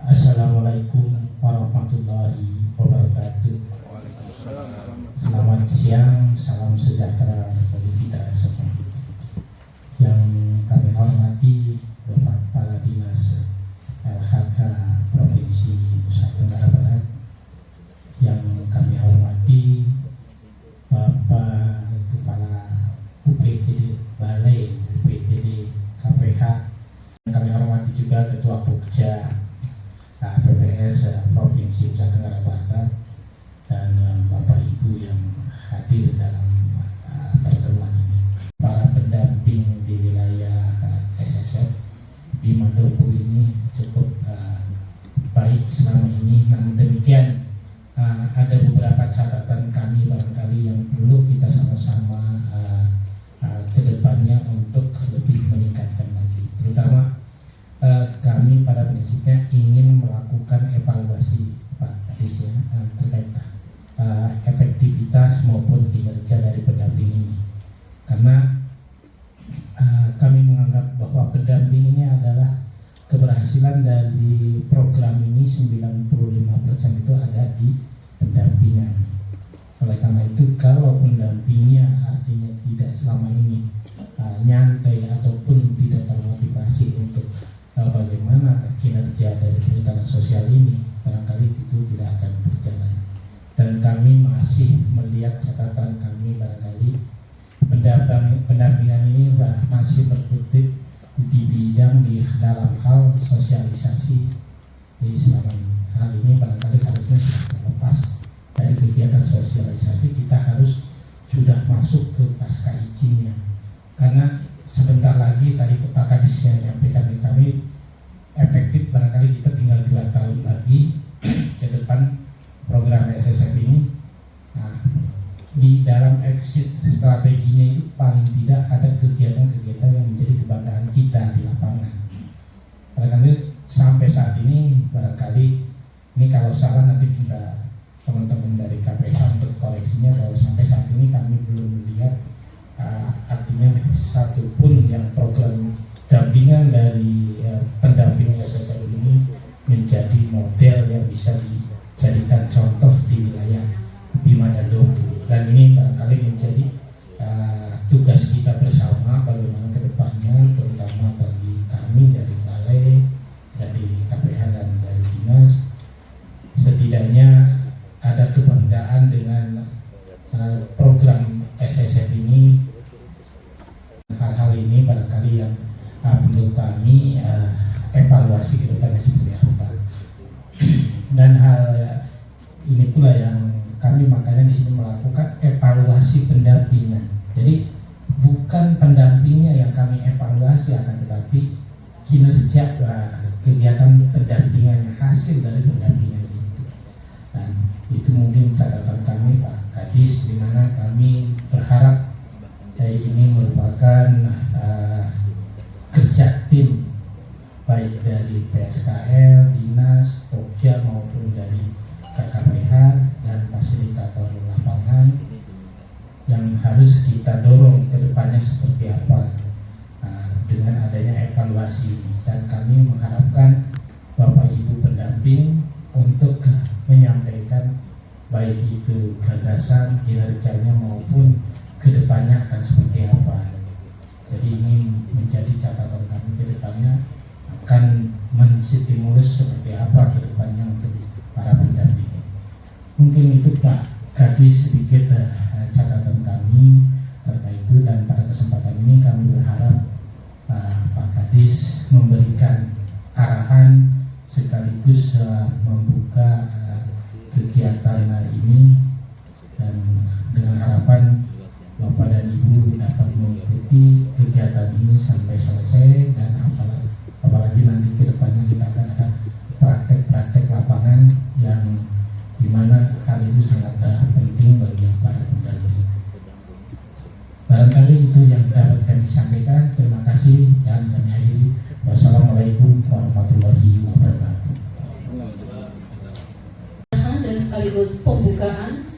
Assalamualaikum warahmatullahi wabarakatuh. Selamat siang, salam sejahtera bagi kita semua. Yang kami hormati Bapak Kepala Dinas LHK Provinsi Nusa Tenggara Barat, yang kami hormati Bapak Kepala UPTD Balai UPTD KPH, yang kami hormati juga Ketua Pokja PPS Provinsi Nusa Tenggara Barat, dan Bapak Ibu yang hadir dalam pertemuan ini, para pendamping di wilayah SSF di Mandopo ini cukup baik selama ini. Namun demikian ada beberapa catatan kami barangkali yang perlu kita sama-sama ke depannya untuk lebih meningkatkan lagi, terutama kami pada prinsipnya ingin melakukan evaluasi Pak Kadis terkait efektivitas maupun kinerja dari pendamping ini, karena kami menganggap bahwa pendamping ini adalah keberhasilan dari program ini 95% itu ada di pendampingan. Oleh karena itu, kalau pendampingnya artinya tidak selama ini nyantai ataupun tidak termotivasi untuk bagaimana kinerja dari perhutanan sosial ini, barangkali itu tidak akan berjalan. Dan kami masih melihat catatan kami, barangkali pendampingan ini masih berkutik di bidang di dalam hal sosialisasi di selama ini. Hal ini barangkali harusnya sudah terlepas dari kegiatan sosialisasi, kita harus sudah masuk ke pasca izinnya, karena sebentar lagi tadi Pak Kadis yang menyampaikan ke kami, efektif barangkali kita tinggal 2 tahun lagi ke depan program SSF ini. Nah, di dalam exit strateginya itu paling tidak ada kegiatan-kegiatan yang menjadi kebanggaan kita di lapangan. Oleh karena itu, sampai saat ini barangkali ini kalau salah nanti kita teman-teman dari KPH untuk koreksinya, bahwa sampai saat ini kami belum melihat artinya satupun yang program dampingan dari pendamping SSF ini menjadi model yang bisa dijadikan contoh di wilayah Bima dan Dopu. Dan ini barangkali menjadi tugas kita bersama bagaimana ke depannya, terutama bagi kami dari Balai, dari KPH dan dari Dinas, setidaknya ada kebanggaan dengan program SSF ini. Hal-hal ini barangkali yang perlu kami evaluasi ke depannya seperti apa. Dan hal ini pula yang kami makanya di sini melakukan evaluasi pendampingan. Jadi bukan pendampingnya yang kami evaluasi, akan tetapi kinerja kegiatan pendampingannya, hasil dari pendampingan itu. Dan itu mungkin catatan kami Pak Kadis, di mana kami berharap ini merupakan kerja tim baik dari PSKL, Dinas, Pokja maupun dari KKPH dan fasilitator lapangan yang harus kita dorong ke depannya seperti apa dengan adanya evaluasi ini. Dan kami mengharapkan Bapak Ibu pendamping untuk menyampaikan baik itu gagasan, kinerjanya maupun kedepannya akan seperti apa. Jadi ini menjadi catatan kami ke depannya, akan menstimulus seperti apa ke depannya untuk para pendamping. Mungkin itu Pak Kadis sedikit catatan kami terkait itu, dan pada kesempatan ini kami berharap Pak Kadis memberikan arahan sekaligus membuka kegiatan ini, dan dengan harapan Bapak dan Ibu dapat mengikuti kegiatan ini sampai selesai. Dan apalagi nanti ke depannya kita akan ada praktek-praktek lapangan yang dimana hal itu sangat penting bagi para pendamping. Barangkali itu yang dapat kami sampaikan. Terima kasih dan kami akhiri. Wassalamualaikum warahmatullahi wabarakatuh. Dan sekaligus pembukaan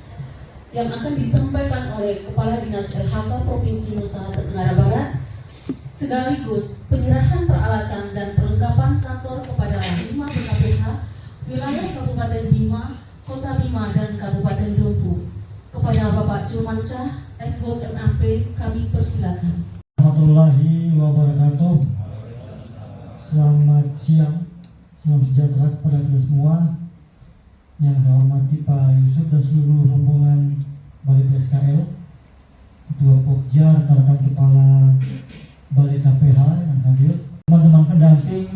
yang akan disampaikan oleh Kepala Dinas LHK Provinsi Nusa Tenggara Barat, sekaligus penyerahan peralatan dan perlengkapan kantor kepada 5 BKPH Bima, Kota Bima dan Kabupaten Dompu. Kepada Bapak Julmansyah, SO MAP, kami persilakan. Warahmatullahi wabarakatuh. Selamat siang, salam sejahtera kepada kita semua. Yang saya hormati Pak Yusuf dan seluruh rombongan Balai PSKL, Ketua Pokja, rekan-rekan Kepala Balai KPH yang hadir, teman-teman pendamping,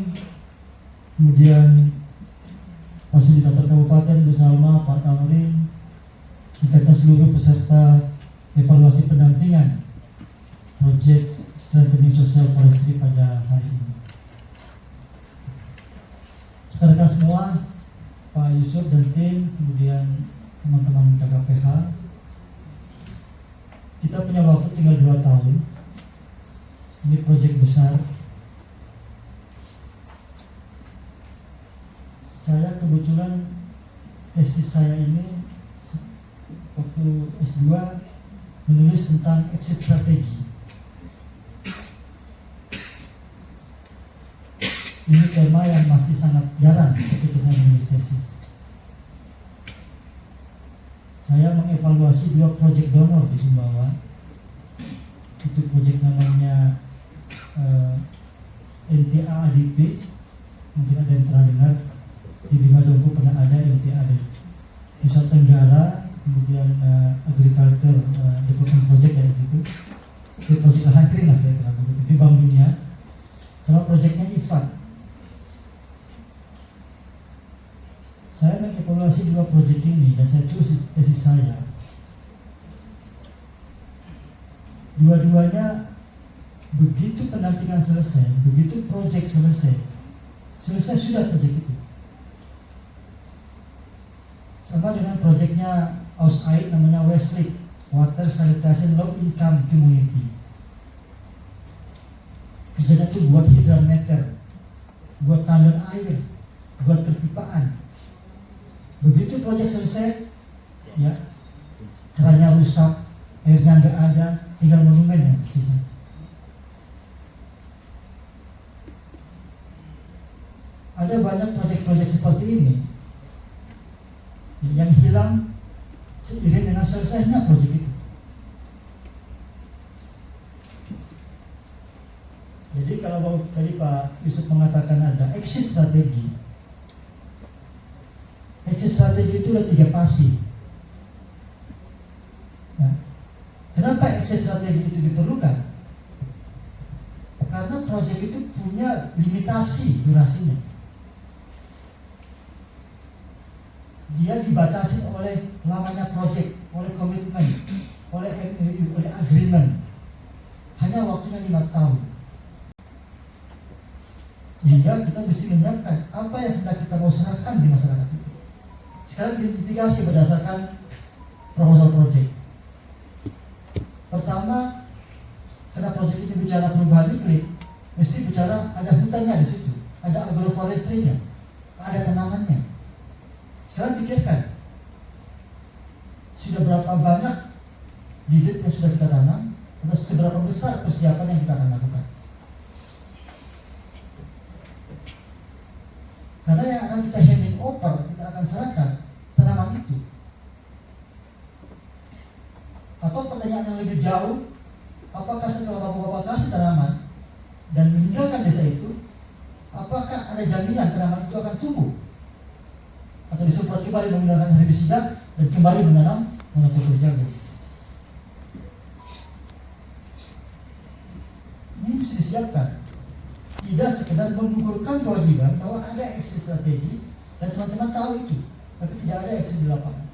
kemudian Fasilitator Kabupaten Bu Salma, Pak Tamrin, serta seluruh peserta evaluasi pendampingan proyek Strengthening Social Forestry pada hari ini. Rekan-rekan semua, Pak Yusuf dan tim, kemudian teman-teman KKPH, kita punya waktu tinggal 2 tahun. Ini proyek besar. Saya kebetulan tesis saya ini waktu S2 menulis tentang exit strategi. Ini tema yang masih sangat jarang ketika saya menulis tesis. Saya mengevaluasi 2 proyek donor di Sumbawa. Itu proyek namanya NTA ADP, mungkin ada yang pernah dengar. Di Bima Dompu pernah ada NTA ADP. Nusa Tenggara, kemudian Agriculture Development Project kayak gitu. Itu proyek lahan kering lah kira-kira begitu di Bank Dunia. Sama proyeknya IFAD. Saya mengevaluasi 2 proyek ini dan saya tulis tesis saya. Dua-duanya begitu pendampingan selesai, begitu proyek selesai sudah proyek itu. Sama dengan proyeknya AUSAID namanya Westlake, Water Sanitation Low Income Community. Kerjanya itu buat hidrometer, buat tandon air, buat perpipaan. Begitu proyek selesai, ya, kerannya rusak, airnya nggak ada, tinggal monumen yang tersisa. Ada banyak proyek-proyek seperti ini yang hilang seiring dengan selesainya proyek itu. Jadi kalau tadi Pak Yusuf mengatakan ada exit strategi. Exit strategi itu ada 3 fase. Nah, kenapa exit strategi itu diperlukan? Karena proyek itu punya limitasi durasinya. Dia dibatasi oleh lamanya proyek, oleh komitmen, oleh MOU, oleh agreement. Hanya waktunya 5 tahun. Sehingga kita mesti menyiapkan apa yang hendak kita mau serahkan di masyarakat itu. Sekarang identifikasi berdasarkan proposal project. Pertama, karena proyek ini bicara perubahan iklim, mesti bicara ada hutannya di situ, ada agroforestry-nya, ada tanamannya. Sekarang pikirkan, sudah berapa banyak bibit yang sudah kita tanam, atau seberapa besar persiapan yang kita akan lakukan. Karena yang akan kita handing over, kita akan serahkan tanaman itu. Atau pertanyaan yang lebih jauh, apakah setelah bapak-bapak kasih tanaman dan meninggalkan desa itu, apakah ada jaminan tanaman itu akan tumbuh? Atau disemprot kembali menggunakan herbisida dan kembali menanam monokultur jagung? Ini mesti disiapkan. Tidak sekedar menggugurkan kewajiban bahwa ada exit strategi dan teman-teman tahu itu, tapi tidak ada exit di lapangan.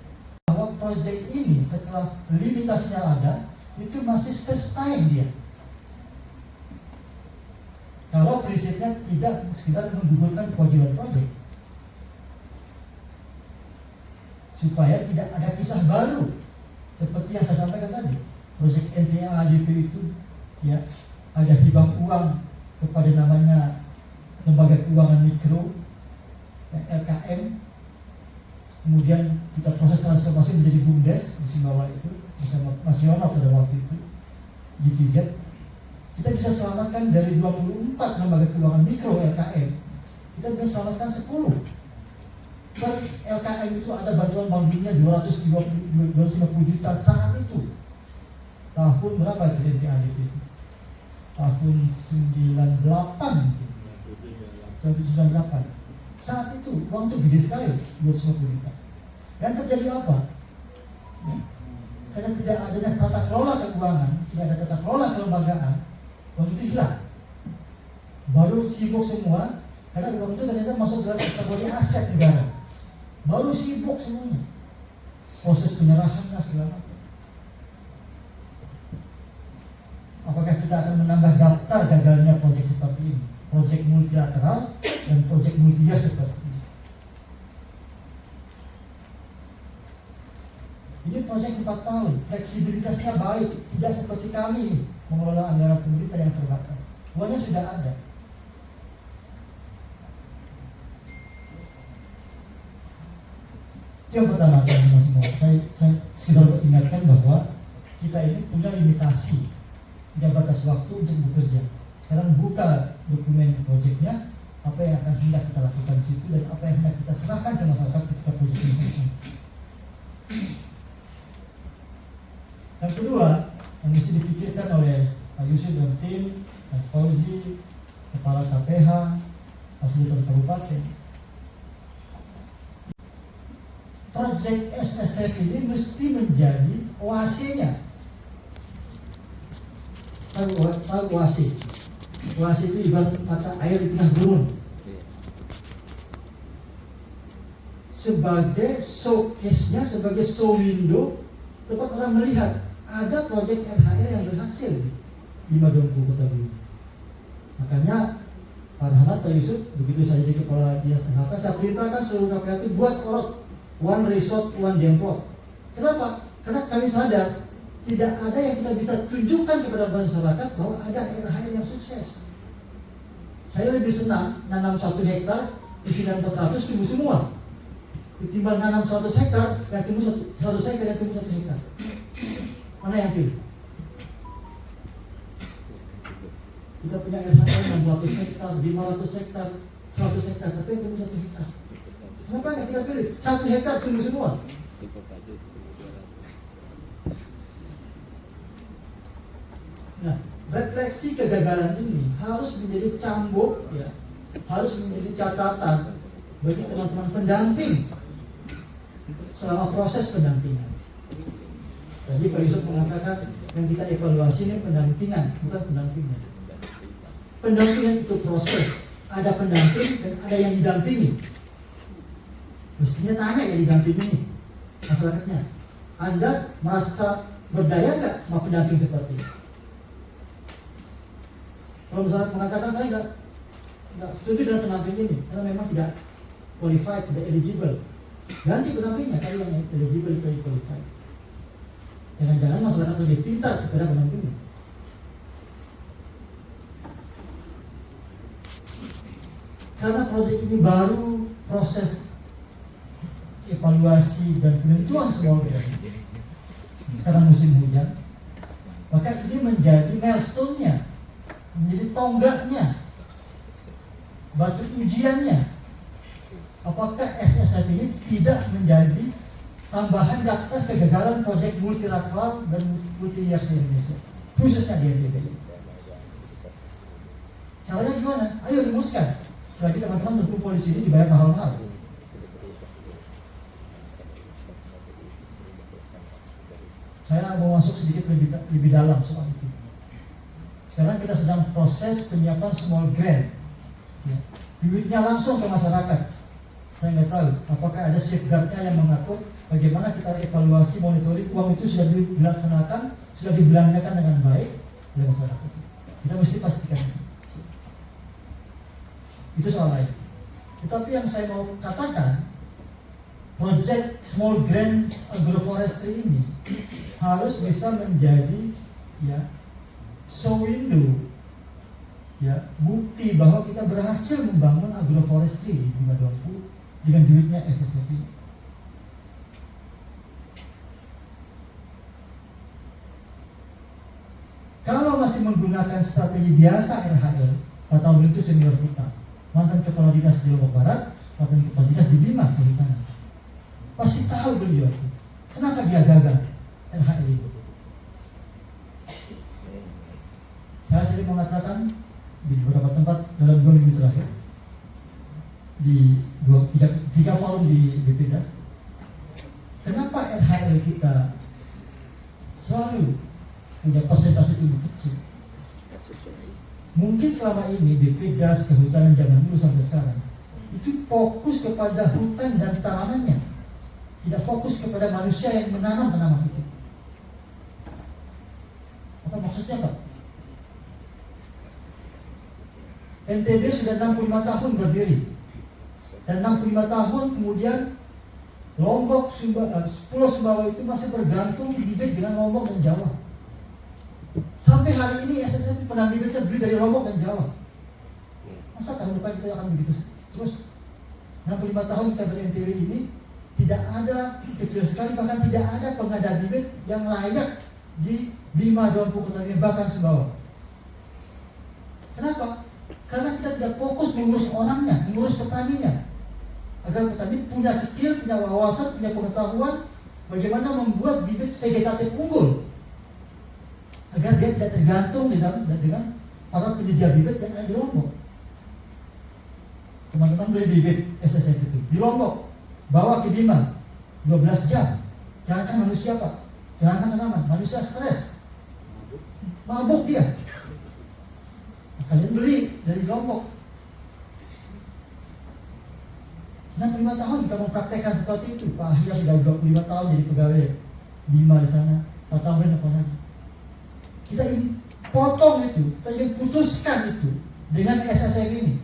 Bahwa proyek ini setelah limitasinya ada, itu masih sustain dia. Kalau prinsipnya tidak sekedar menggugurkan kewajiban proyek, supaya tidak ada kisah baru seperti yang saya sampaikan tadi. Proyek NTA ADP itu, ya, ada hibah uang kepada namanya lembaga keuangan mikro, LKM. Kemudian kita proses transformasi menjadi BUMDes di Sumbawa itu bersama Mas Yono pada waktu itu, GTZ. Kita bisa selamatkan dari 24 lembaga keuangan mikro LKM, kita bisa selamatkan 10. Per LKM itu ada bantuan bank dunia 250 juta saat itu. Tahun berapa itu NTADP itu? Tahun 98. Saat itu uang itu gede sekali, 250 juta. Yang terjadi apa? Ya. Karena tidak adanya tata kelola keuangan, tidak ada tata kelola kelembagaan, uang itu hilang. Baru sibuk semua, karena uang itu ternyata masuk dalam kategori aset negara. Baru sibuk semuanya, proses penyerahannya segala macam. Apakah kita akan menambah daftar gagalnya proyek seperti ini? Proyek multilateral dan proyek multi-year seperti ini. Ini proyek 4 tahun, fleksibilitasnya baik, tidak seperti kami mengelola anggaran pemerintah yang terbatas. Uangnya sudah ada. Yang pertama, teman-teman semua, saya sekedar ingatkan bahwa kita ini punya limitasi, tidak batas waktu untuk bekerja. Sekarang buka dokumen proyeknya, apa yang akan hendak kita lakukan di situ dan apa yang hendak kita serahkan ke masyarakat ketika proyek ini selesai. Yang kedua, yang mesti dipikirkan oleh Pak Yusuf dan tim, Mas Fauzi, Kepala KPH, Fasilitator Kabupaten, proyek SSF ini mesti menjadi OAC-nya. Tahu OAC? OAC itu ibarat mata air di tengah gurun. Sebagai showcase-nya, sebagai show window, tempat orang melihat ada proyek RHR yang berhasil di Madongku, Kota Bumi. Makanya Pak Rahmat, Pak Yusuf, begitu saya jadi Kepala Dinas LHK, saya perintahkan seluruh KPH itu buat orot one resort, one dempot. Kenapa? Karena kami sadar tidak ada yang kita bisa tunjukkan kepada masyarakat bahwa ada RHR yang sukses. Saya lebih senang nanam 1 hektar, isinya 400 tumbuh semua, ketimbang nanam 100 hektar yang tumbuh 100 hektar yang tumbuh 1 hektar. Mana yang pilih? Kita punya RHR 600 hektar, 500 hektar, 100 hektar, tapi yang tumbuh 1 hektar. Kenapa nggak kita pilih 1 hektar tumbuh semua? Nah, refleksi kegagalan ini harus menjadi cambuk, ya, harus menjadi catatan bagi teman-teman pendamping selama proses pendampingan. Jadi Pak Yusuf mengatakan yang kita evaluasi ini pendampingan, bukan pendampingan. Pendampingan itu proses, ada pendamping dan ada yang didampingi. Mestinya tanya yang didampingi masyarakatnya, Anda merasa berdaya nggak sama pendamping seperti ini? Kalau masyarakat mengatakan saya nggak setuju dengan pendamping ini karena memang tidak qualified, tidak eligible, ganti pendampingnya. Kalau yang eligible itu qualified. Jangan-jangan masyarakat lebih pintar kepada pendampingnya. Karena proyek ini baru proses evaluasi dan penentuan semua BRT. Sekarang musim hujan, maka ini menjadi milestone-nya, menjadi tonggaknya, batu ujiannya. Apakah SSF ini tidak menjadi tambahan daftar kegagalan proyek multilateral dan multi-year di Indonesia, khususnya di NTB? Caranya gimana? Ayo rumuskan. Selagi teman-teman berkumpul di sini dibayar mahal-mahal. Saya mau masuk sedikit lebih dalam soal itu. Sekarang kita sedang proses penyiapan small grant, ya. Duitnya langsung ke masyarakat. Saya nggak tahu apakah ada safeguard-nya yang mengatur bagaimana kita evaluasi, monitoring uang itu sudah dilaksanakan, sudah dibelanjakan dengan baik oleh masyarakat. Kita mesti pastikan itu soal lain. Tetapi yang saya mau katakan, project small grant agroforestry ini harus bisa menjadi, ya, show window, ya, bukti bahwa kita berhasil membangun agroforestry di Madongku dengan duitnya SSF ini. Kalau masih menggunakan strategi biasa RHL, Pak Tahun itu senior kita, mantan Kepala Dinas di Lombok Barat, Kepala Kepala Dinas di Bima Kehutanan. Pasti tahu beliau itu. Kenapa dia gagal RHL itu? Saya sering mengatakan di beberapa tempat dalam 2 minggu terakhir, di 3 forum di BPDAS, kenapa RHL kita selalu punya persentase tinggi kecil? Mungkin selama ini BPDAS kehutanan zaman dulu sampai sekarang itu fokus kepada hutan dan tanamannya, tidak fokus kepada manusia yang menanam tanaman itu. Apa maksudnya, Pak? NTB sudah 65 tahun berdiri, dan 65 tahun kemudian Lombok, Pulau Sumbawa itu masih bergantung bibit dengan Lombok dan Jawa. Sampai hari ini SSF penanam bibitnya beli dari Lombok dan Jawa. Masa tahun depan kita akan begitu terus? 65 tahun kita ber-NTB ini tidak ada, kecil sekali, bahkan tidak ada pengadaan bibit yang layak di Bima Dewan Perhutanian bahkan Sumbawa. Kenapa? Karena kita tidak fokus mengurus orangnya, mengurus petaninya, agar petani punya skill, punya wawasan, punya pengetahuan bagaimana membuat bibit vegetatif unggul, agar dia tidak tergantung dengan para penyedia bibit yang ada di Lombok. Teman-teman beli bibit SSF itu di Lombok, bawa ke Bima 12 jam. Jangankan manusia, Pak, jangankan tanaman, manusia stres, mabuk dia. Kalian beli dari Lombok. 65 tahun kita mempraktekkan seperti itu. Pak Ahya sudah 25 tahun jadi pegawai Bima di sana. Pak Tamrin apa lagi? Kita ingin potong itu, kita ingin putuskan itu dengan SSF ini.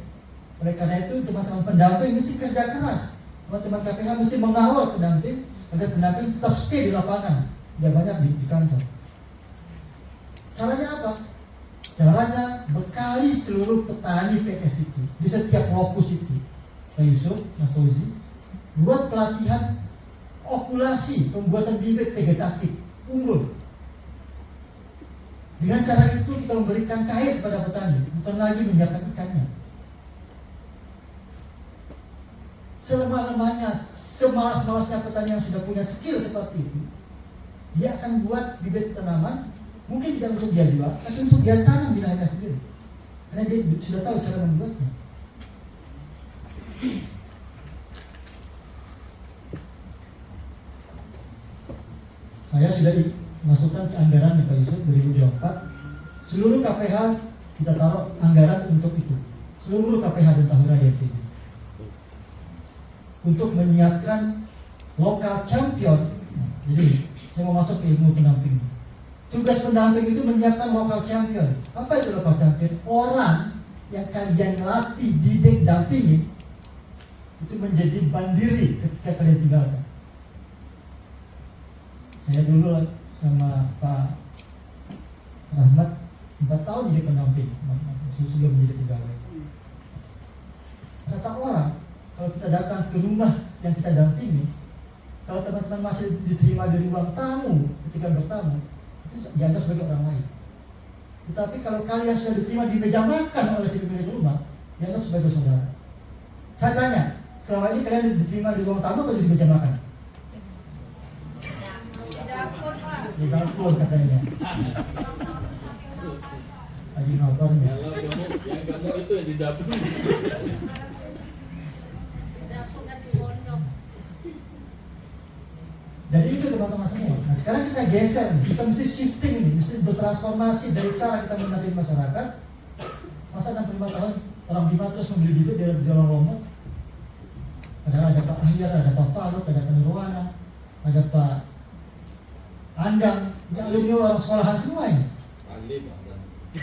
Oleh karena itu teman-teman pendamping mesti kerja keras. Teman-teman KPH mesti mengawal pendamping agar pendamping tetap stay di lapangan, tidak banyak di kantor. Caranya apa? Caranya bekali seluruh petani PS itu di setiap lokus itu, Pak Yusuf, Mas Fauzi, buat pelatihan okulasi pembuatan bibit vegetatif unggul. Dengan cara itu kita memberikan kain kepada petani, bukan lagi menyiapkan ikannya. Selemah-lemahnya, semalas-malasnya petani yang sudah punya skill seperti itu, dia akan buat bibit tanaman, mungkin tidak untuk dia jual, tapi untuk dia tanam di lahannya sendiri, karena dia sudah tahu cara membuatnya. Saya sudah masukkan ke anggaran Pak Yusuf 2024, seluruh KPH kita taruh anggaran untuk itu, seluruh KPH dan Tahura di NTB, untuk menyiapkan lokal champion. Jadi saya mau masuk ke ilmu pendamping. Tugas pendamping itu menyiapkan lokal champion. Apa itu lokal champion? Orang yang kalian latih, didik, dampingi itu menjadi mandiri ketika kalian tinggalkan. Saya dulu sama Pak Rahmat 4 tahun jadi pendamping sebelum menjadi pegawai. Kata orang, kalau kita datang ke rumah yang kita dampingi, kalau teman-teman masih diterima di ruang tamu ketika bertamu, itu dianggap sebagai orang lain. Tetapi kalau kalian sudah diterima di meja makan oleh si pemilik rumah, dianggap sebagai saudara. Saya tanya, selama ini kalian diterima di ruang tamu atau di meja makan? Di dapur katanya. Lagi ngotornya. Yang kamu itu di dapur. Jadi itu teman-teman semua. Nah sekarang kita geser, kita mesti shifting nih, mesti bertransformasi dari cara kita menampilkan masyarakat. Masa 65 tahun orang Bima terus membeli bibit di dalam Lombok. Padahal ada Pak Ahyar, ada Pak Faruk, ada Pak Nurwana, ada Pak Andang, ini alumni orang sekolahan semua ini.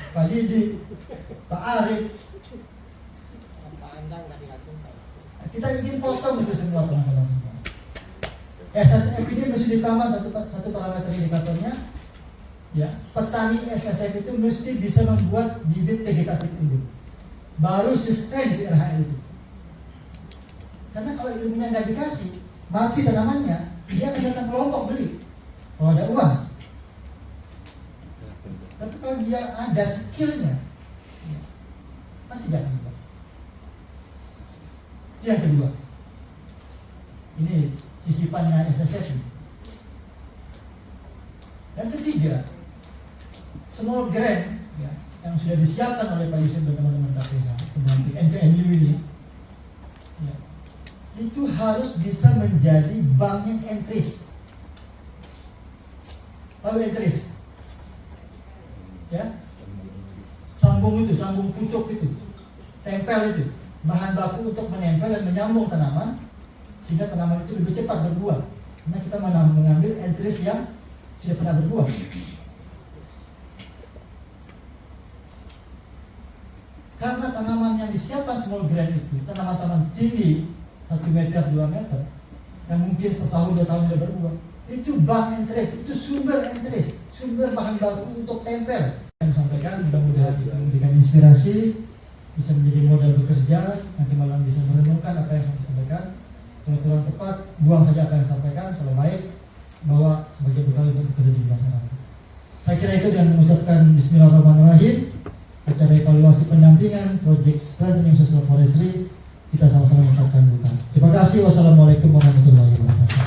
Pak Didi, Pak Arif. Kita ingin potong itu semua teman-teman semua. SSF ini mesti ditambah satu parameter indikatornya. Ya, petani SSF itu mesti bisa membuat bibit vegetatif unggul. Baru sustain di RHL itu. Karena kalau ilmunya nggak dikasih, mati tanamannya, dia akan datang ke Lombok beli. Kalau ada uang. Tapi kalau dia ada skillnya, pasti jangan. yang kedua. Ini sisipannya SSS. Yang ketiga, small grant ya, yang sudah disiapkan oleh Pak Yusuf dan teman-teman KPH pendamping NPNU ini, ya, itu harus bisa menjadi bank yang entris. Tahu entris? Ya, sambung itu, sambung pucuk itu, tempel itu, bahan baku untuk menempel dan menyambung tanaman sehingga tanaman itu lebih cepat berbuah. Karena kita mengambil entris yang sudah pernah berbuah. Karena tanaman yang disiapkan small grant itu tanaman-tanaman tinggi 1 meter 2 meter yang mungkin setahun 2 tahun sudah berbuah, itu bank entris, itu sumber entris, sumber bahan baku untuk tempel. Yang sampaikan mudah-mudahan kita memberikan inspirasi, bisa menjadi modal bekerja, nanti malam bisa merenungkan apa yang saya sampaikan. Kalau kurang tepat, buang saja apa yang saya sampaikan. Kalau baik, bawa sebagai bekal untuk bekerja di masyarakat. Saya kira itu dengan mengucapkan Bismillahirrahmanirrahim. Acara evaluasi pendampingan Project Strengthening Social Forestry kita sama-sama mengucapkan duka. Terima kasih. Wassalamualaikum warahmatullahi wabarakatuh.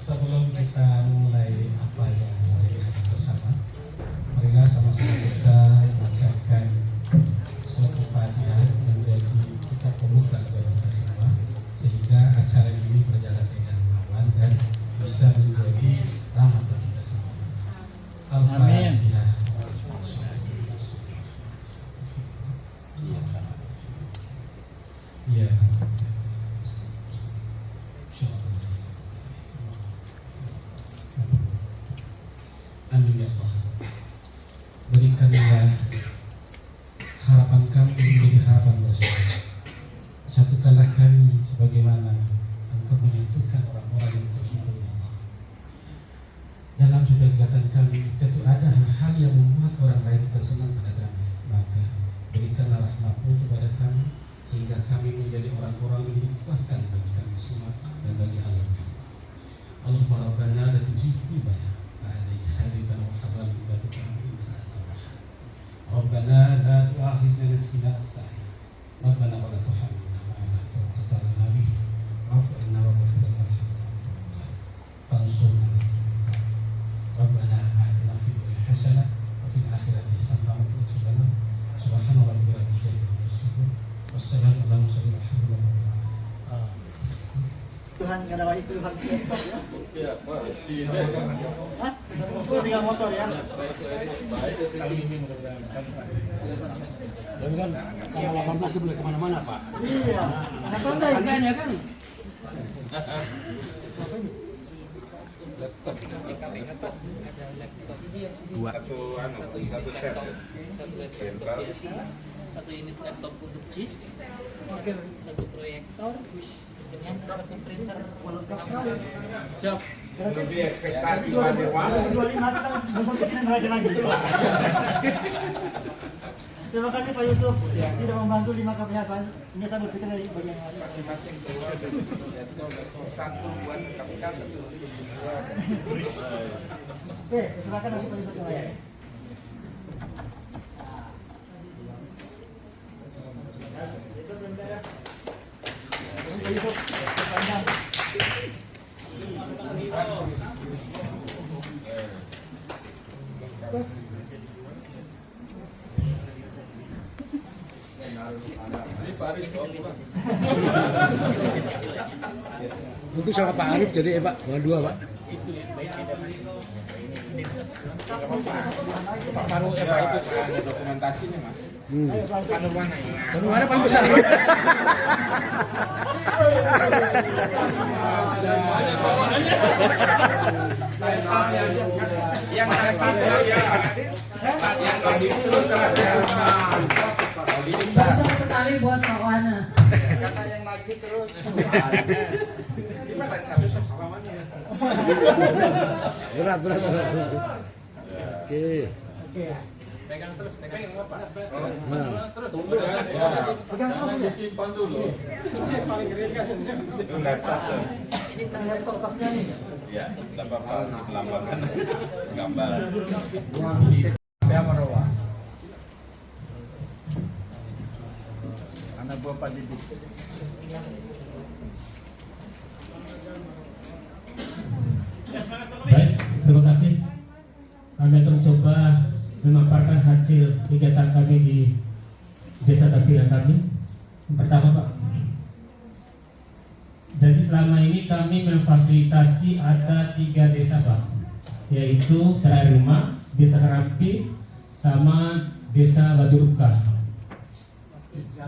Sebelum kita mulai apa yang kita bersama, marilah sama-sama kita bacakan suatu Fatihah menjadi kita pembuka bagi kita semua, sehingga acara ini berjalan dengan aman dan bisa menjadi rahmat bagi kita semua. Al-Fatihah. Iya. Amin ya Allah. Berikanlah harapan kami menjadi harapan bersama. Satukanlah kami sebagaimana Engkau menyatukan orang-orang yang Kau cintai ya Allah. Dalam setiap kegiatan kami tentu ada hal-hal yang membuat orang lain tersenang pada kami. Maka berikanlah rahmat-Mu kepada kami sehingga kami menjadi orang-orang yang dikuatkan bagi kami semua dan bagi alam kami. Allahumma rabbana la tuzigh qulubana هديتنا وحرمنا من ذاتك إنك أنت الوهاب ربنا لا تؤاخذنا إن نسينا أو أخطأنا ربنا ولا تحملنا ما لا طاقة لنا به واعف عنا واغفر لنا وارحمنا أنت مولانا فانصرنا على القوم الكافرين ربنا آتنا في الدنيا حسنة وفي الآخرة حسنة وقنا عذاب النار سبحان ربك رب العزة عما يصفون والسلام على المرسلين والحمد لله. Tuhan nggak ada itu Tuhan. Ya, Pak, si Hah? Oh, tinggal motor ya. Dan kan tanggal 18 dia boleh kemana-mana Pak. Iya. Harganya kan. Satu set laptop biasa, satu unit laptop untuk JIS, satu proyektor, dengan satu printer. siap. Lebih ekspektasi pada 25 kita besok bikin lagi. Terima kasih Pak Yusuf tidak membantu 5 KPH sehingga saya berpikir dari bagian lain. masing-masing satu buat KPK, satu buat Oke, silakan nanti Pak Yusuf mulai. Pak Yusuf, panjang. Untuk sama Pak Arif jadi Pak, bukan dua Pak. Pak Faru Pak itu ada dokumentasinya Mas. Panu mana ini? Panu mana paling besar? Yang Besar sekali buat Pak Wana. kata yang nagih terus. Gimana satu salamannya? Berat. Oke. Pegang terus, pegang apa? Nah. Terus, Pegang terus ya. simpan dulu. Itu laptop. Ya, tidak apa-apa, lambangkan gambar. Apa rawa? Anak buah Pak Didik. Baik, terima kasih. Kami akan mencoba memaparkan hasil kegiatan kami di desa terpilih kami. Yang pertama, Pak. Jadi selama ini kami memfasilitasi ada 3 desa, Pak, yaitu Serai Rumah, Desa Karampi, sama Desa Baduruka.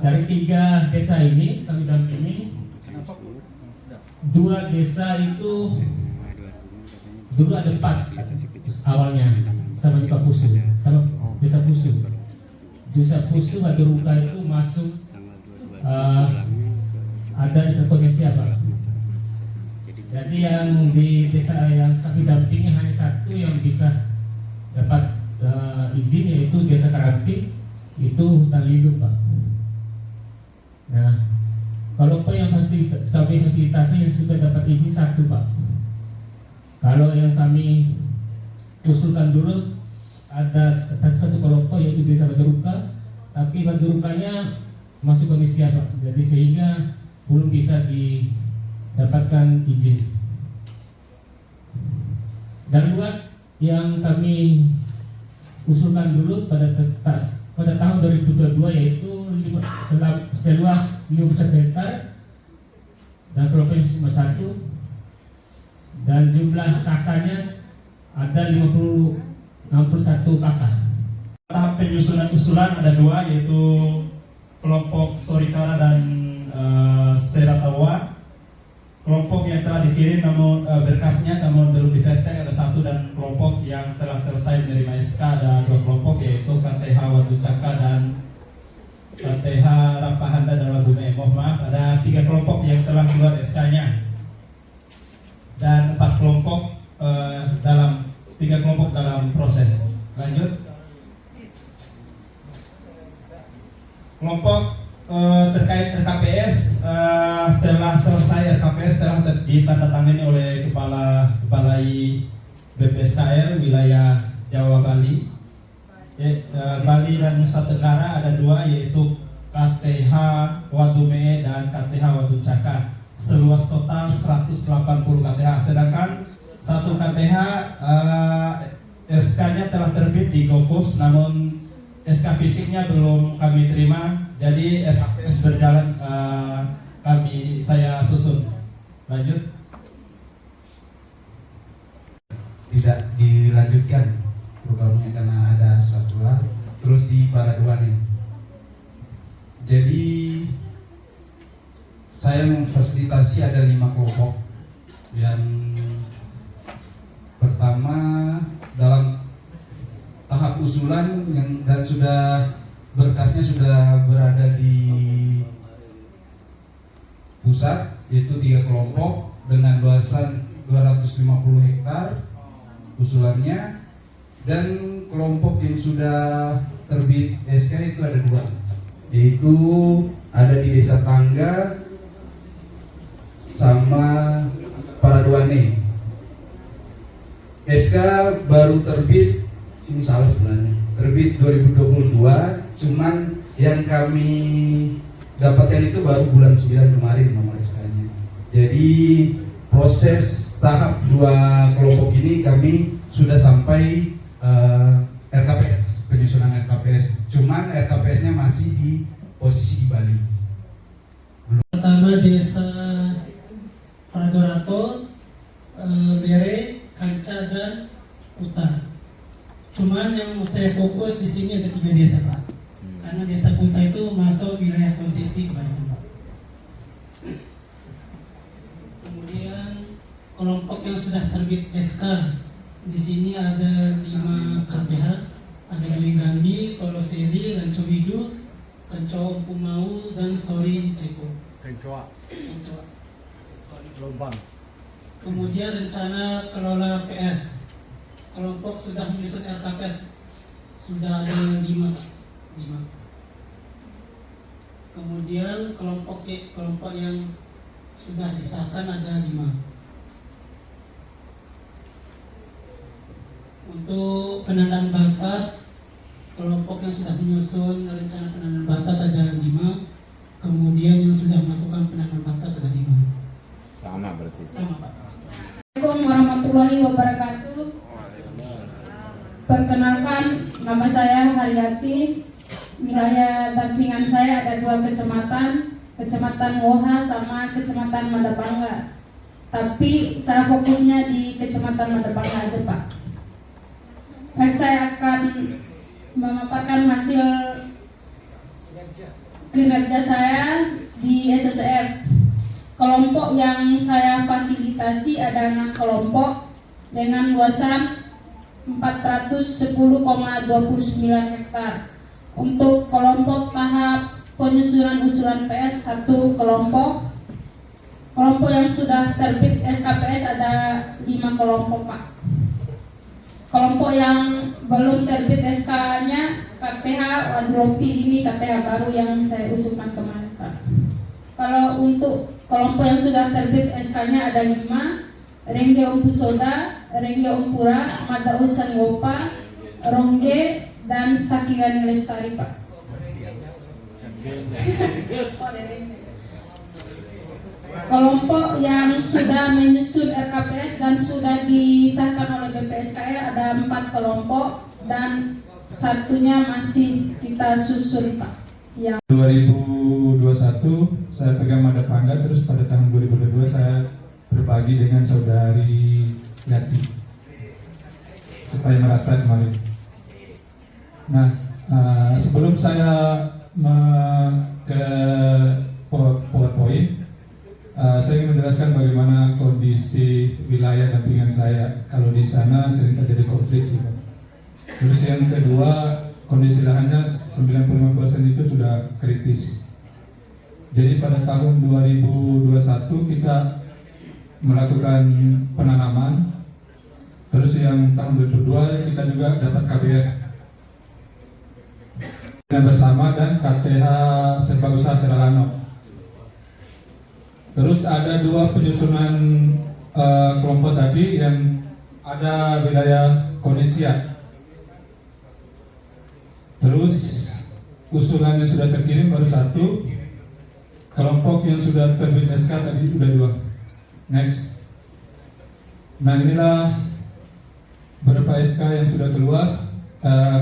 Dari 3 desa ini kami dampingi 2 desa itu dulu ada 4 awalnya sama di Pusu, sama Desa Pusu. Desa Pusu Baduruka itu masuk ada instrukturnya siapa? Jadi yang di desa yang kami dampingi hanya 1 yang bisa dapat izin, yaitu Desa Karampi, itu hutan lindung, Pak. Nah, kalau Pak yang kami fasilitasi yang sudah dapat izin 1, Pak. Kalau yang kami usulkan dulu ada 1 kelompok yaitu Desa Baduruka, tapi Badurukanya masuk komisi, Pak. Jadi sehingga belum bisa didapatkan izin. Dan luas yang kami usulkan dulu pada tahun 2022 yaitu seluas 51 hektar dan kelompok cuma 1, dan jumlah kakaknya ada 61 kakak. Tahap penyusunan usulan ada 2, yaitu kelompok Sorikara dan Seratawa. Kelompok yang telah dikirim namun berkasnya namun belum ditetek ada 1, dan kelompok yang telah selesai menerima SK ada 2 kelompok, yaitu KTH Watu Caka dan KTH Rapahanda dan Wadume. Maaf, ada 3 kelompok yang telah keluar SK-nya dan 4 kelompok dalam 3 kelompok dalam proses. Lanjut. Kelompok terkait RKPS telah selesai. RKPS telah ditandatangani oleh Kepalai BPSKL wilayah Jawa Bali, Bali dan Nusa Tenggara ada 2, yaitu KTH Wadume dan KTH Watu Caka, seluas total 180 KTH. Sedangkan 1 KTH SK-nya telah terbit di Gokups, namun SK fisiknya belum kami terima. Jadi RKPS berjalan, saya susun. Lanjut. Tidak dilanjutkan programnya karena ada surat terus di Paraduane. Jadi saya memfasilitasi ada 5 kelompok. Yang pertama dalam tahap usulan dan sudah berkasnya sudah berada di pusat, yaitu 3 kelompok dengan luasan 250 hektar usulannya, dan kelompok yang sudah terbit SK itu ada 2, yaitu ada di Desa Tangga sama Paraduane. SK baru terbit, ini salah sebenarnya, terbit 2022, cuman yang kami dapatkan itu baru bulan 9 kemarin nomor SK-nya. Jadi proses tahap 2 kelompok ini kami sudah sampai RKPS, penyusunan RKPS, cuman RKPS-nya masih di posisi di Bali. Pertama Desa Paradorato, Bere, Kanca dan Kuta. Cuman yang saya fokus di sini ada 3 desa, Pak. Karena Desa Kuta itu masuk wilayah konsesi kebanyakan, Pak. Kemudian kelompok yang sudah terbit SK di sini ada 5 KPH, ada Gelengambi, Toloseli, Rancowidu, Kencoa Pumau, dan Sori Ceko. Kencoa. Lubang. Kemudian rencana kelola PS, kelompok sudah menyusun RKPS sudah ada 5. Kemudian kelompok yang sudah disahkan ada 5. Untuk penandaan batas, kelompok yang sudah menyusun rencana penandaan batas ada 5, kemudian yang sudah melakukan penandaan batas ada 5. Sama berarti. Sama Pak. Assalamualaikum warahmatullahi wabarakatuh. Perkenalkan, nama saya Haryati. Wilayah dampingan saya ada 2 kecamatan, Kecamatan Woha sama Kecamatan Madapangga. Tapi saya fokusnya di Kecamatan Madapangga aja Pak. Baik, saya akan memaparkan hasil kinerja saya di SSR. Kelompok yang saya fasilitasi ada 6 kelompok dengan luasan 410,29 hektar. Untuk kelompok tahap penyusunan usulan PS 1 kelompok. Kelompok yang sudah terbit SKPS ada 5 kelompok Pak. Kelompok yang belum terbit SK-nya KTH Wadropi, ini KTH baru yang saya usulkan kemarin Pak. Kalau untuk kelompok yang sudah terbit SK-nya ada 5, Rengge Umpusoda, Rengge Umpura, Mada Usan Wopa, Rongge, dan Sakigani Lestari Pak. Kelompok yang sudah menyusun RKPS dan sudah disahkan oleh BPSKR ada 4 kelompok dan satunya masih kita susun Pak. Yang 2021 saya pegang Madapangga, terus pada tahun 2022 saya berbagi dengan saudari Yati supaya merata kemarin. Nah, sebelum saya ke PowerPoint, saya ingin menjelaskan bagaimana kondisi wilayah dampingan saya. Kalau di sana sering terjadi konflik sih. Terus yang kedua, kondisi lahannya 95% itu sudah kritis. Jadi pada tahun 2021 kita melakukan penanaman. Terus yang tahun 2022 kita juga dapat KBR bersama dan KTH Serba Usaha Seralano. Terus ada 2 penyusunan kelompok tadi yang ada wilayah Konisia. Terus usulannya sudah terkirim baru 1. Kelompok yang sudah terbit SK tadi sudah 2. Next. Nah, inilah beberapa SK yang sudah keluar,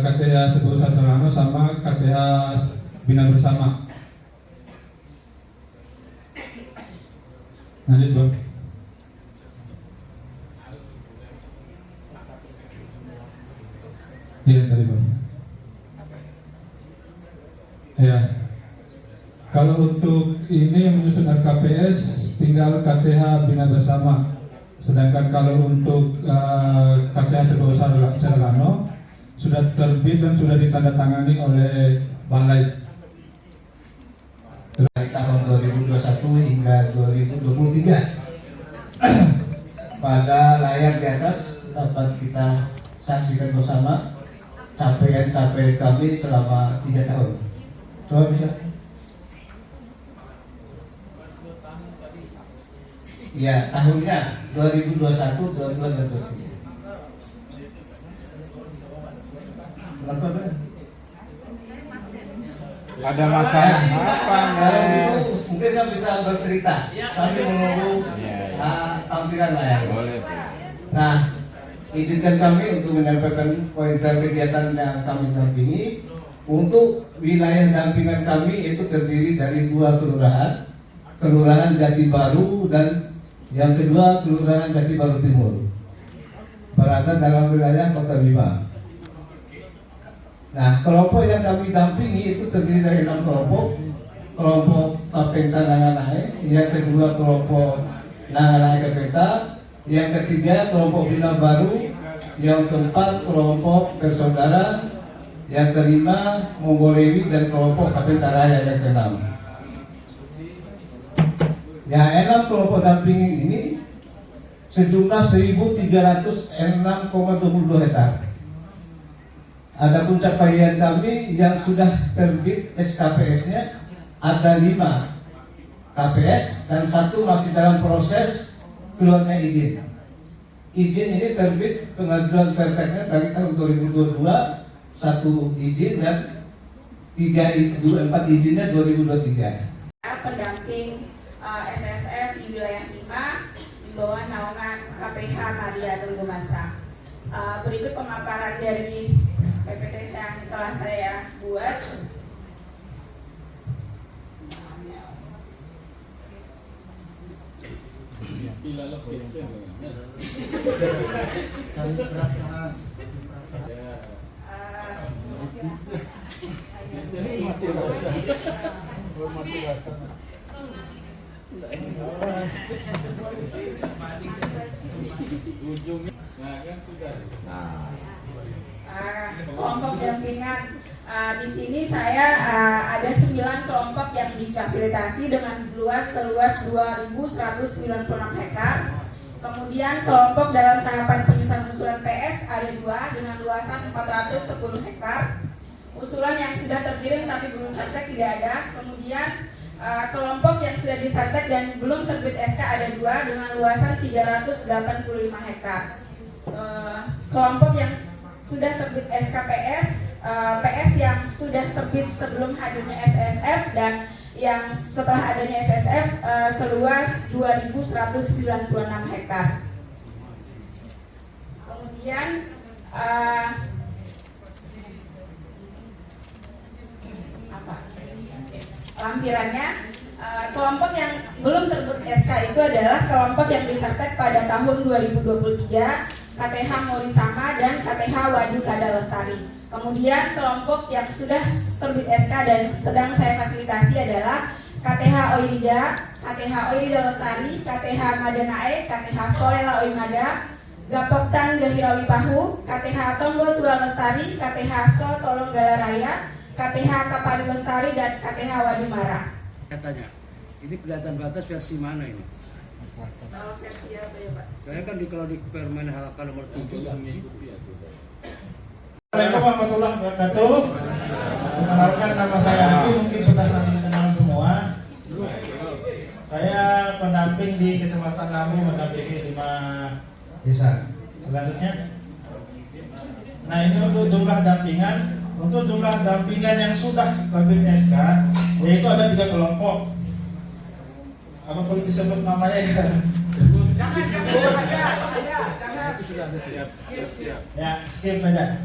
KTH Serba Usaha Seralano sama KTH Bina Bersama. Lanjut Bang. Iya tadi Bang. Ya. Kalau untuk ini yang menyusun RKPS tinggal KTH Bina Bersama. Sedangkan kalau untuk KTH Serba Usaha Seralano sudah terbit dan sudah ditandatangani oleh Balai. Dari tahun 2021 hingga 2023 pada layar di atas dapat kita saksikan bersama capaian-capaian kami selama 3 tahun. Coba bisa. Ya, tahunnya 2021, 2022 dan 2023. Kenapa Bang? Ada masalah apa? Kalau itu mungkin saya bisa bercerita sambil menunggu tampilan layar. Boleh. Nah, izinkan kami untuk menyampaikan pointer kegiatan yang kami dampingi. Untuk wilayah dampingan kami itu terdiri dari 2 kelurahan, Kelurahan Jati Baru dan yang kedua Kelurahan Jati Baru Timur, berada dalam wilayah Kota Bima. Nah, kelompok yang kami dampingi itu terdiri dari 6 kelompok. Kelompok Kapenta Nanganai, yang kedua kelompok Nanganai Kapenta, yang ketiga kelompok Bina Baru, yang keempat kelompok Bersaudara, yang kelima Monggolewi dan kelompok Kapenta Raya yang keenam. Ya, 6 kelompok dampingi ini sejumlah 1.306,22 hektar. Adapun capaian kami yang sudah terbit SKPS-nya ada 5 KPS dan 1 masih dalam proses keluarnya izin. izin ini terbit pengajuan perteknya dari tahun 2022 1 izin dan 4 izinnya 2023. Pendamping SSF di wilayah 5 di bawah naungan KPH Maria Tenggemasa. Berikut pemaparan dari PPT yang telah saya buat. Kelompok dampingan di sini saya ada 9 kelompok yang difasilitasi dengan seluas 2.196 hektar. Kemudian kelompok dalam tahapan penyusunan usulan PS ada 2 dengan luasan 410 hektar. Usulan yang sudah terkirim tapi belum tertek tidak ada. Kemudian kelompok yang sudah ditertek dan belum terbit SK ada 2 dengan luasan 385 hektar. Kelompok yang sudah terbit SKPS, PS yang sudah terbit sebelum hadirnya SSF dan yang setelah adanya SSF seluas 2.196 hektar. Kemudian lampirannya, kelompok yang belum terbit SK itu adalah kelompok yang ditertek pada tahun 2023, KTH Morisama dan KTH Wadu Kada Lestari. Kemudian kelompok yang sudah terbit SK dan sedang saya fasilitasi adalah KTH Oirida, KTH Oirida Lestari, KTH Madanae, KTH Solela Oimada, Gapoktan Gahirawi Pahu, KTH Tonggo Tua Lestari, KTH So Tolong Galaraya, KTH Kapari Lestari dan KTH Wadumara. Katanya, ini pendataan batas versi mana ini? Versi apa ya Pak? Saya kan kalau di Permen Halakan nomor 7 Assalamualaikum warahmatullahi wabarakatuh. Perkenalkan, nama saya Andi, mungkin sudah saling kenal semua. Saya pendamping di Kecamatan Namu, mendampingi 5 desa. Selanjutnya, nah ini untuk jumlah dampingan. Untuk jumlah dampingan yang sudah terbit SK, yaitu ada 3 kelompok. Apa perlu disebut namanya ya? Ya, skip aja.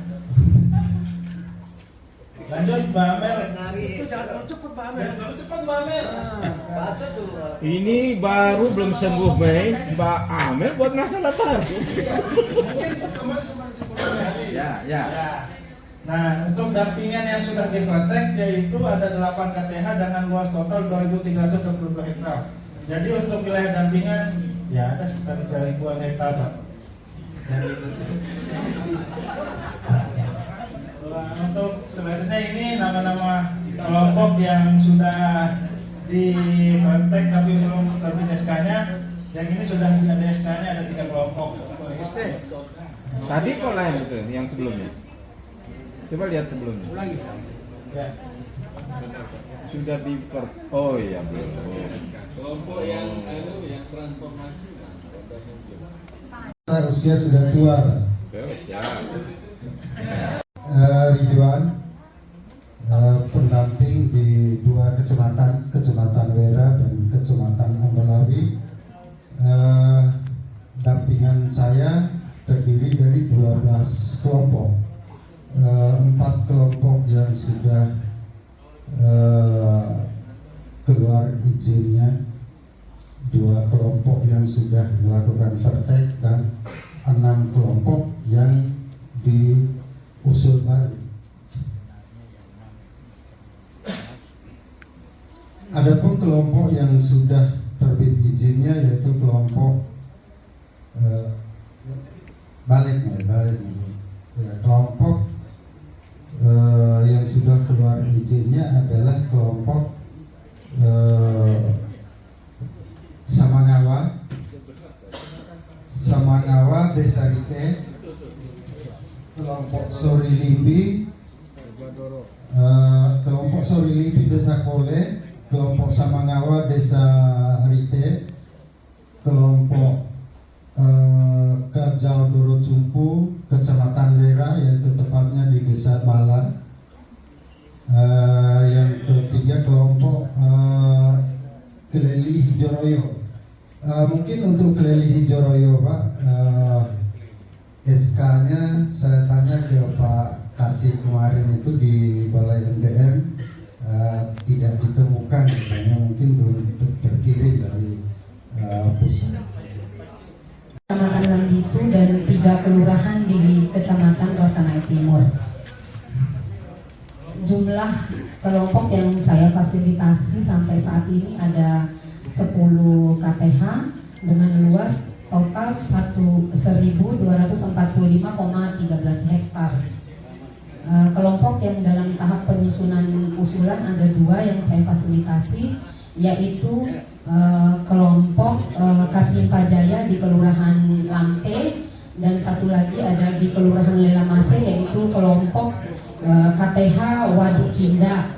Lanjut, Mbak Amel. Jangan cepat Pak Amel. Terlalu cepat, Mbak Amel. Baca dulu. Ini baru belum sembuh, Mei. Mbak Amel buat masalah baru. Mungkin kemarin cuma Ya. Nah, untuk dampingan yang sudah difetek yaitu ada 8 KTH dengan luas total 2.322 hektar. Jadi untuk wilayah dampingan ya ada sekitar 3.000-an hektar, Pak. Untuk selanjutnya ini nama-nama kelompok yang sudah difetek tapi belum terbit SK-nya. Yang ini sudah ada SK-nya, ada 3 kelompok. Tadi kok lain itu yang sebelumnya? Coba lihat sebelumnya. Ya. Sudah oh iya belum. Kelompok yang transformasi. Usia sudah tua, Pak. Terus ya. Ridwan, pendamping di 2 kecamatan Wera dan Kecamatan Ambalawi. Dampingan saya terdiri dari 12 kelompok. 4 kelompok yang sudah keluar izinnya, 2 kelompok yang sudah melakukan vertek dan 6 kelompok yang diusul baru. Adapun kelompok yang sudah terbit izinnya yaitu kelompok baliknya. Kelompok yang sudah keluar izinnya adalah kelompok Samangawa Desa Rite, kelompok Sorilimbi, Desa Kole, kelompok Samangawa Desa Rite, kelompok Kerja Hijoroyo. Mungkin untuk Leli Hijoroyo Pak, SK-nya saya tanya ke Pak Kasih kemarin itu di Balai MDM tidak ditemukan, katanya mungkin belum terkirim dari pusat. Kecamatan Lambitu dan 3 kelurahan di Kecamatan Rasanai Timur. Jumlah kelompok yang saya fasilitasi sampai saat ini ada 10 KTH dengan luas total 1.245,13 hektar. Kelompok yang dalam tahap penyusunan usulan ada 2 yang saya fasilitasi, yaitu kelompok Kasimpa Jaya di Kelurahan Lampe, dan satu lagi ada di Kelurahan Lelamase, yaitu kelompok KTH Waduk Kinda.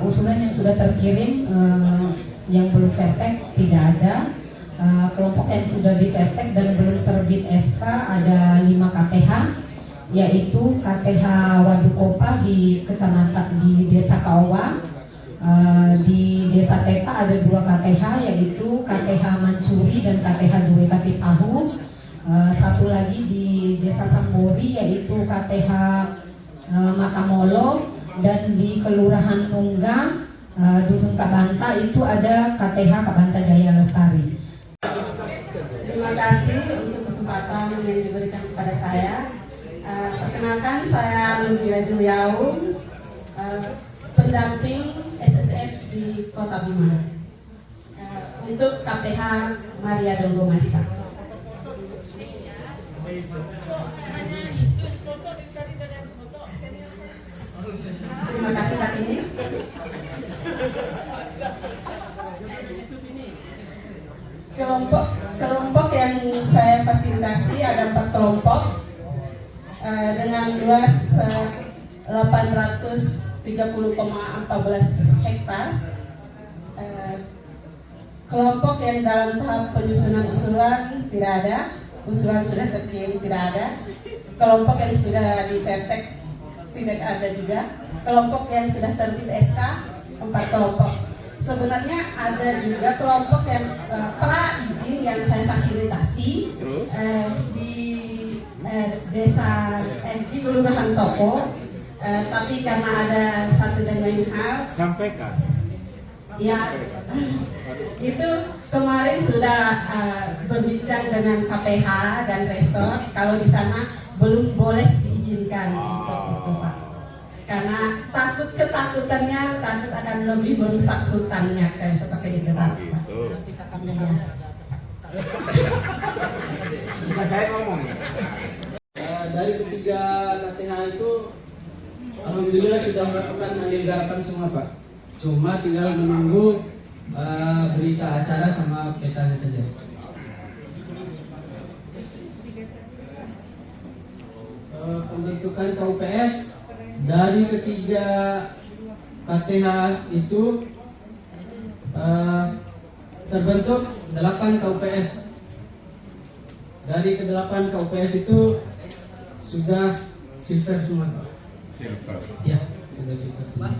Usulan yang sudah terkirim yang belum vertek tidak ada. Kelompok yang sudah di vertek dan belum terbit SK ada 5 KTH, yaitu KTH Waduk Kopa di Kecamatan di Desa Kaowa. Di Desa Tepa ada 2 KTH, yaitu KTH Mancuri dan KTH Due Kasipahu. Satu lagi di Desa Sambori, yaitu KTH Matamolo, dan di Kelurahan Nunggang Dusun Kabanta itu ada KTH Kabanta Jaya Lestari. Terima kasih untuk kesempatan yang diberikan kepada saya. Perkenalkan, saya Lumbia Juliaung, pendamping SSF di Kota Bima untuk KPH Maria Donggo Maisa. Terima kasih Kak ini. Kelompok yang saya fasilitasi ada 4 kelompok dengan luas 830,14 hektar. Kelompok yang dalam tahap penyusunan usulan tidak ada, usulan sudah terkirim tidak ada. Kelompok yang sudah di vertek tidak ada juga. Kelompok yang sudah terbit SK 4 kelompok. Sebenarnya ada juga kelompok yang pra izin yang saya fasilitasi di desa di Kelurahan Toko, tapi karena ada satu dan lain hal sampaikan. Ya, itu kemarin sudah berbincang dengan KPH dan resort kalau di sana belum boleh diizinkan untuk itu Pak. Karena ketakutannya takut akan lebih merusak hutannya kayak seperti itu Pak. Iya. Saya ngomong. Dari ketiga KTH itu alhamdulillah sudah melakukan andil garapan semua Pak. Cuma tinggal menunggu berita acara sama petanya saja. Pembentukan KUPS dari ketiga KTH itu terbentuk 8 KUPS. Dari ke-8 KUPS itu sudah silver semua Pak. Silver. Ya, sudah silver semua.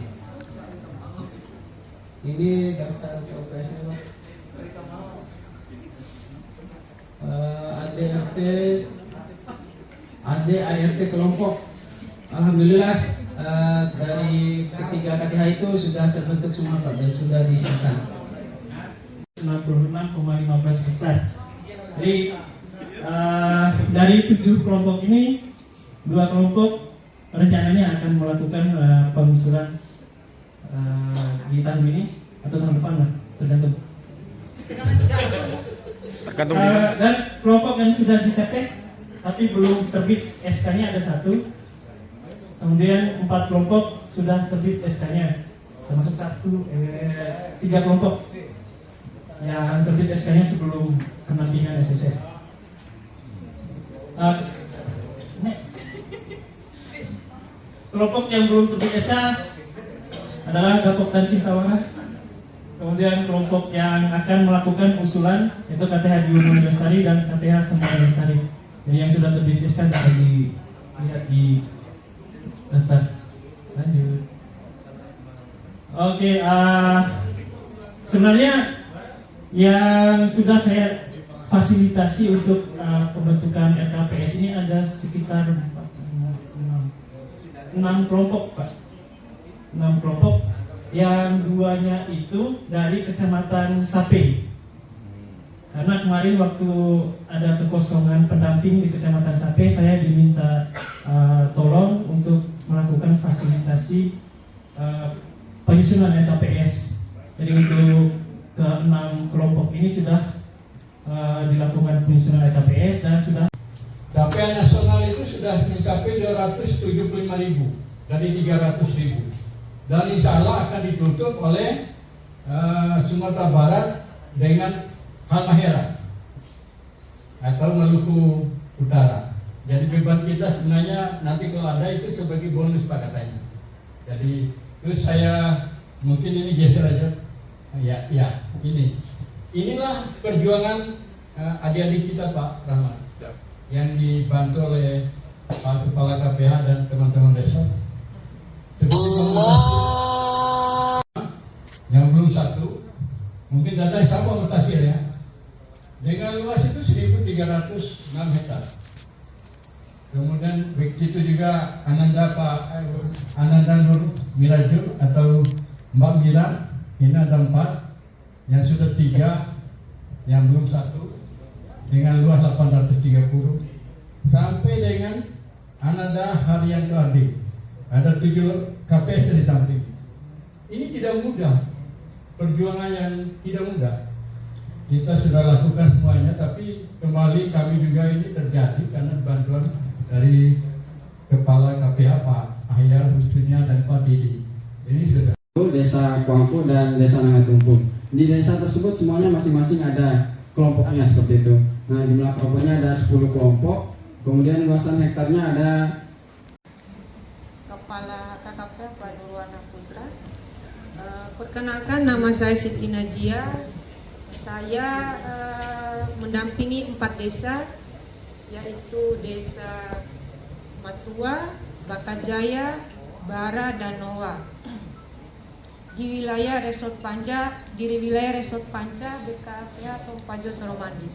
Ini daftar KUPS-nya Pak. ADART kelompok. Alhamdulillah dari ketiga KTH itu sudah terbentuk semua Pak dan sudah diisikan. 96,15 hektar. Jadi dari 7 kelompok ini 2 kelompok rencananya akan melakukan pengusulan di tahun ini atau tahun depan lah, tergantung. Dan kelompok yang sudah dicetek tapi belum terbit SK-nya ada 1. Kemudian 4 kelompok sudah terbit SK-nya, termasuk 3 kelompok yang terbit SK-nya sebelum penampingan SSF. Kelompok yang belum terbit SK adalah Gapok dan Kintawana. Kemudian kelompok yang akan melakukan usulan itu KTH Diuno Lestari dan KTH Semarang Lestari. Jadi yang sudah terbit SK bisa dilihat di daftar. Lanjut. Oke, Sebenarnya yang sudah saya fasilitasi untuk pembentukan RKPS ini ada sekitar 6 kelompok, Pak. 6 kelompok, yang 2-nya itu dari Kecamatan Sape. Karena kemarin waktu ada kekosongan pendamping di Kecamatan Sape, saya diminta tolong untuk melakukan fasilitasi penyusunan RKPS. Jadi untuk ke-6 kelompok ini sudah dilakukan penyusunan RKPS dan sudah. Capaian nasional itu sudah mencapai 275.000 dari 300.000, dan insya Allah akan ditutup oleh Sumatera Barat dengan Halmahera atau Maluku Utara. Jadi beban kita sebenarnya nanti kalau ada itu sebagai bonus Pak katanya. Jadi terus saya mungkin ini geser aja. Ya inilah perjuangan adik-adik kita Pak Rahmat yang dibantu oleh Pak Kepala KPH dan teman-teman desa. Yang belum satu, mungkin data sama mutakhir ya. Dengan luas itu 1.306 hektar. Kemudian baik situ juga Ananda Nur Miraju atau Mbak Mira, ini ada 4, yang sudah 3, yang belum 1, dengan luas 830, sampai dengan Ananda Haryanto Adi, ada 7 KPS di samping. Ini tidak mudah, perjuangan yang tidak mudah. Kita sudah lakukan semuanya, tapi kembali kami juga ini terjadi karena bantuan dari Kepala KPH Pak Ahyar Hustunya dan Pak Didi. Ini sudah. Desa Kuangpu dan Desa Nangatumpu. Di desa tersebut semuanya masing-masing ada kelompoknya seperti itu. Nah, jumlah kelompoknya ada 10 kelompok. Kemudian luasan hektarnya ada. Kepala KKP Pak Nurwana Putra. Perkenalkan, nama saya Siti Najia. Saya mendampingi 4 desa, yaitu Desa Matua, Bakajaya, Bara, dan Noa. Di wilayah Resort Panca, BKPH Tompajo Soromandi.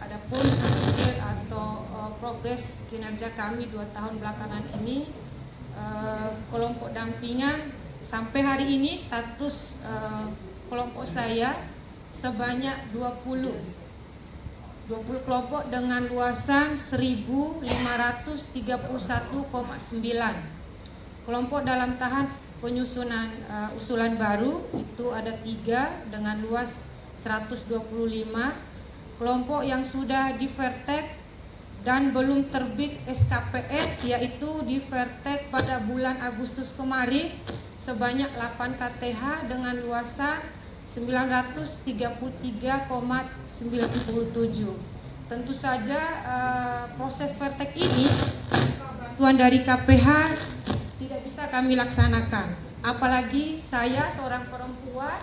Adapun hasil atau progres kinerja kami 2 tahun belakangan ini, kelompok dampingan sampai hari ini status kelompok saya sebanyak 20 kelompok dengan luasan 1.531,9. Kelompok dalam tahap penyusunan usulan baru itu ada 3 dengan luas 125. Kelompok yang sudah di Vertek dan belum terbit SKPS yaitu di Vertek pada bulan Agustus kemarin sebanyak 8 KTH dengan luasan 933,97. Tentu saja proses Vertek ini bantuan dari KPH tidak bisa kami laksanakan. Apalagi saya seorang perempuan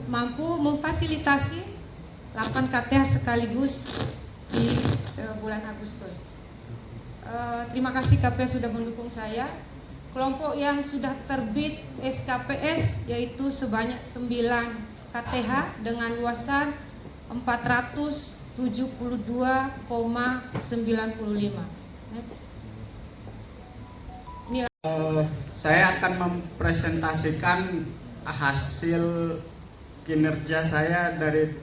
mampu memfasilitasi 8 KTH sekaligus di bulan Agustus. Terima kasih KPH sudah mendukung saya. Kelompok yang sudah terbit SKPS yaitu sebanyak 9 KTH dengan luasan 472,95. Next. Saya akan mempresentasikan hasil kinerja saya dari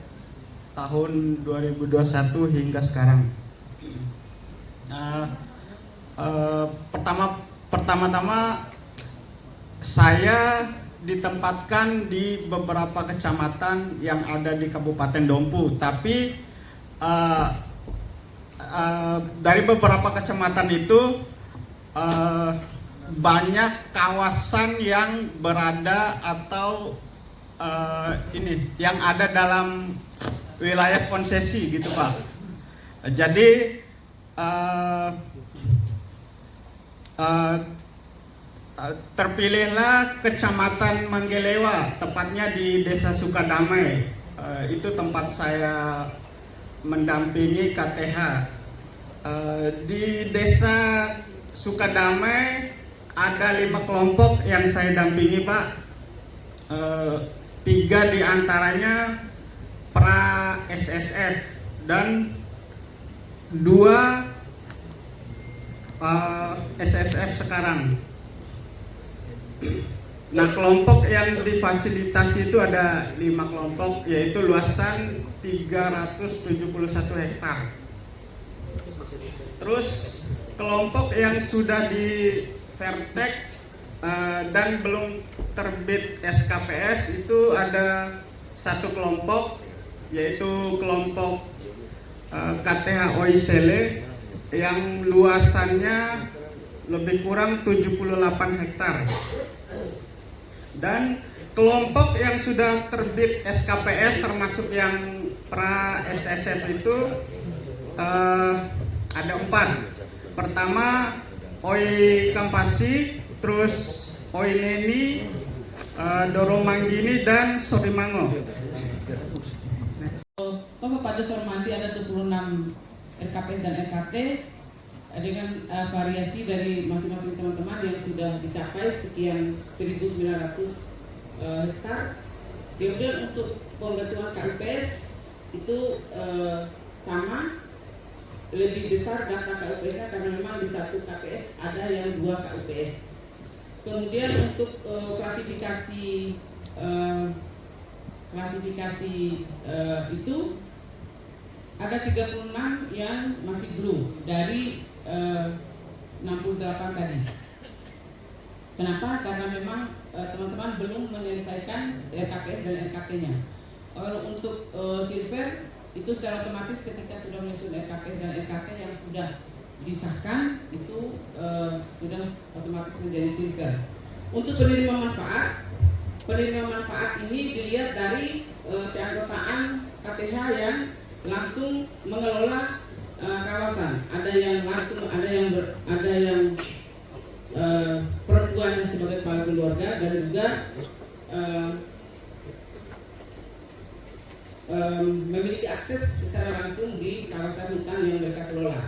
tahun 2021 hingga sekarang. Pertama-tama saya ditempatkan di beberapa kecamatan yang ada di Kabupaten Dompu, tapi dari beberapa kecamatan itu banyak kawasan yang berada atau yang ada dalam wilayah konsesi gitu Pak. Jadi terpilihlah Kecamatan Manggelewa, tepatnya di Desa Sukadamai. Itu tempat saya mendampingi KTH. Di Desa Sukadamai ada 5 kelompok yang saya dampingi, Pak. 3 diantaranya pra SSF dan 2 SSF sekarang. Nah, kelompok yang difasilitasi itu ada 5 kelompok, yaitu luasan 371 hektar. Terus kelompok yang sudah di Vertek dan belum terbit SKPS itu ada 1 kelompok, yaitu kelompok KTH Oisele yang luasannya lebih kurang 78 hektar. Dan kelompok yang sudah terbit SKPS termasuk yang pra SSF itu ada 4. Pertama Oi Kampasi, terus Oi Neni, Doro Manggini, dan Sorimango. Kabupaten Sormandi ada 26 RKPS dan RKT dengan variasi dari masing-masing teman-teman yang sudah dicapai sekian 1.900 hektar. Kemudian untuk pembentukan KUPS itu sama, lebih besar data KUPS-nya karena memang di satu KPS ada yang 2 KUPS. Kemudian untuk klasifikasi itu ada 36 yang masih belum dari 68 tadi. Kenapa? Karena memang teman-teman belum menyelesaikan RKPS dan RKT-nya. Kalau untuk silver itu secara otomatis ketika sudah menyusun RKPS dan RKT yang sudah disahkan itu sudah otomatis menjadi silver. Untuk penerima manfaat ini dilihat dari keanggotaan KTH yang langsung mengelola kawasan. Ada yang langsung, ada yang perempuan sebagai kepala keluarga, dan juga memiliki akses secara langsung di kawasan hutan yang mereka kelola.